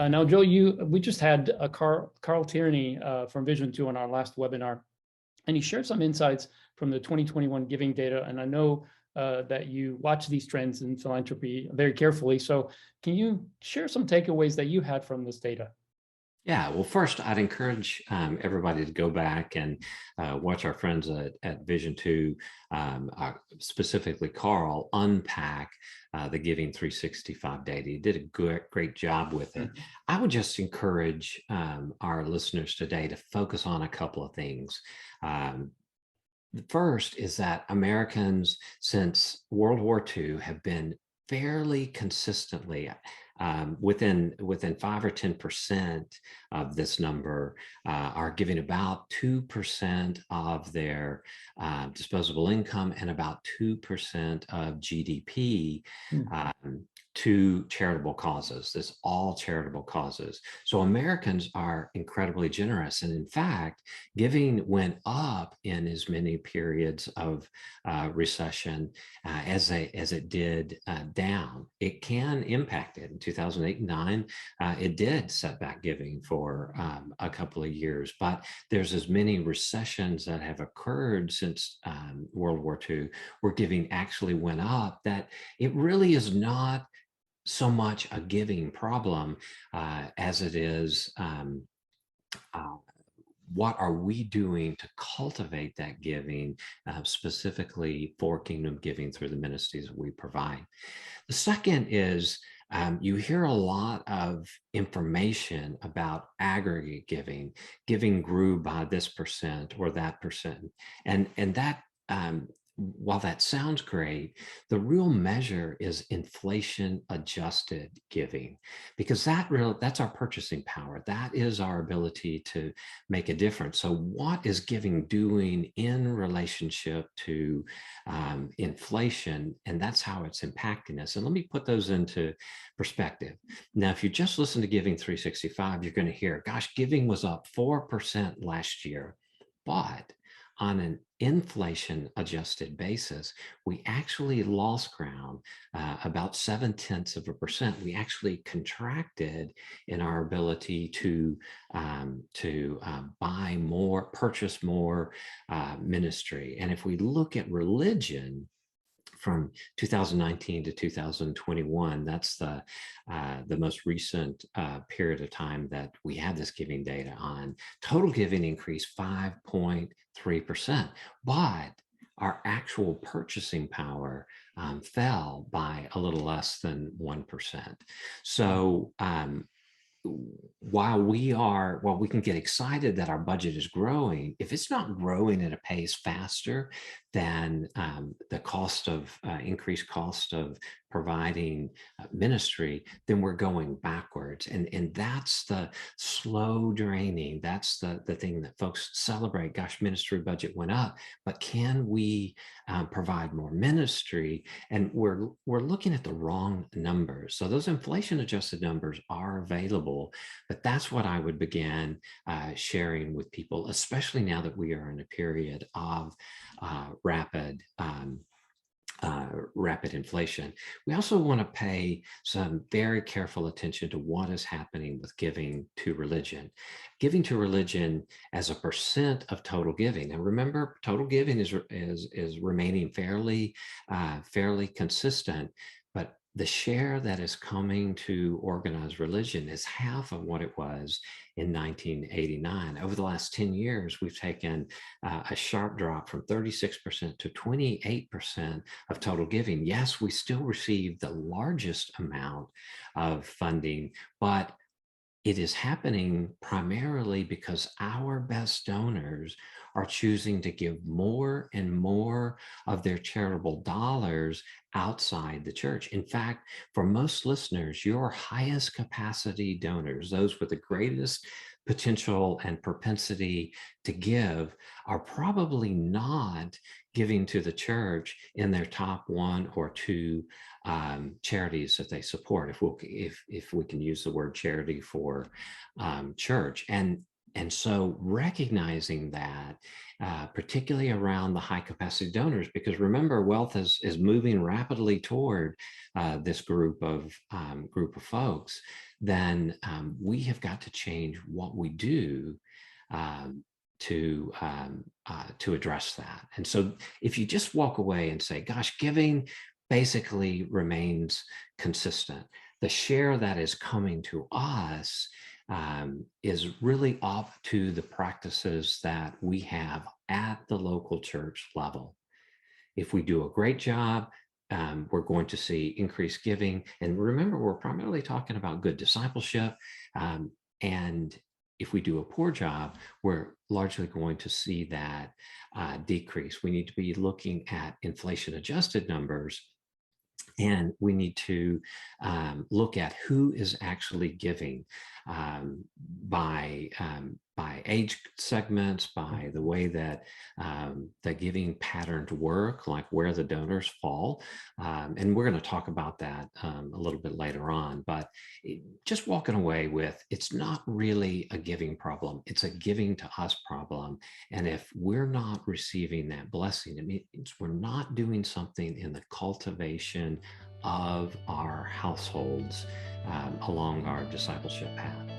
Now, Joe, we just had Carl Tierney from Vision 2 on our last webinar, and he shared some insights from the 2021 giving data. And I know that you watch these trends in philanthropy very carefully. So can you share some takeaways that you had from this data? Yeah, well, first, I'd encourage everybody to go back and watch our friends at Vision 2, specifically Carl, unpack the Giving 365 data. He did a great job with it. I would just encourage our listeners today to focus on a couple of things. The first is that Americans since World War II have been fairly consistently within 5 or 10% of this number are giving about 2% of their disposable income and about 2% of GDP Mm. to charitable causes. This all charitable causes. So Americans are incredibly generous, and in fact, giving went up in as many periods of recession as it did down. It can impact it. In 2008 and 9, it did set back giving for a couple of years, but there's as many recessions that have occurred since World War II where giving actually went up that it really is not so much a giving problem as it is uh, what are we doing to cultivate that giving, specifically for kingdom giving through the ministries that we provide. The second is you hear a lot of information about aggregate giving. Giving grew by this percent or that percent, and that while that sounds great, the real measure is inflation adjusted giving, because that's our purchasing power. That is our ability to make a difference. So what is giving doing in relationship to inflation? And that's how it's impacting us. And let me put those into perspective. Now, if you just listen to Giving 365, you're going to hear, gosh, giving was up 4% last year. But on an inflation adjusted basis, we actually lost ground about 0.7%. We actually contracted in our ability to buy more, purchase more ministry. And if we look at religion, from 2019 to 2021, that's the most recent period of time that we have this giving data on. Total giving increased 5.3%, but our actual purchasing power fell by a little less than 1%. So while we can get excited that our budget is growing, if it's not growing at a pace faster than the cost of increased cost of providing ministry, then we're going backwards. And that's the slow draining. That's the thing that folks celebrate. Gosh, ministry budget went up, but can we provide more ministry? And we're looking at the wrong numbers. So those inflation adjusted numbers are available, but that's what I would begin sharing with people, especially now that we are in a period of rapid inflation. We also want to pay some very careful attention to what is happening with giving to religion. Giving to religion as a percent of total giving. And remember, total giving is remaining fairly consistent, but the share that is coming to organized religion is half of what it was in 1989. Over the last 10 years, we've taken a sharp drop from 36% to 28% of total giving. Yes, we still receive the largest amount of funding, but it is happening primarily because our best donors are choosing to give more and more of their charitable dollars outside the church. In fact, for most listeners, your highest capacity donors, those with the greatest potential and propensity to give, are probably not giving to the church in their top one or two charities that they support, if we can use the word charity for church. And so recognizing that, particularly around the high capacity donors, because remember, wealth is moving rapidly toward this group of folks, then we have got to change what we do um, to address that. And so if you just walk away and say, gosh, giving basically remains consistent, the share that is coming to us is really up to the practices that we have at the local church level. If we do a great job, we're going to see increased giving. And remember, we're primarily talking about good discipleship. And if we do a poor job, we're largely going to see that decrease. We need to be looking at inflation adjusted numbers, and we need to look at who is actually giving by age segments, by the way that the giving patterns work, like where the donors fall. And we're going to talk about that a little bit later on. But just walking away with, it's not really a giving problem. It's a giving to us problem. And if we're not receiving that blessing, it means we're not doing something in the cultivation of our households along our discipleship path.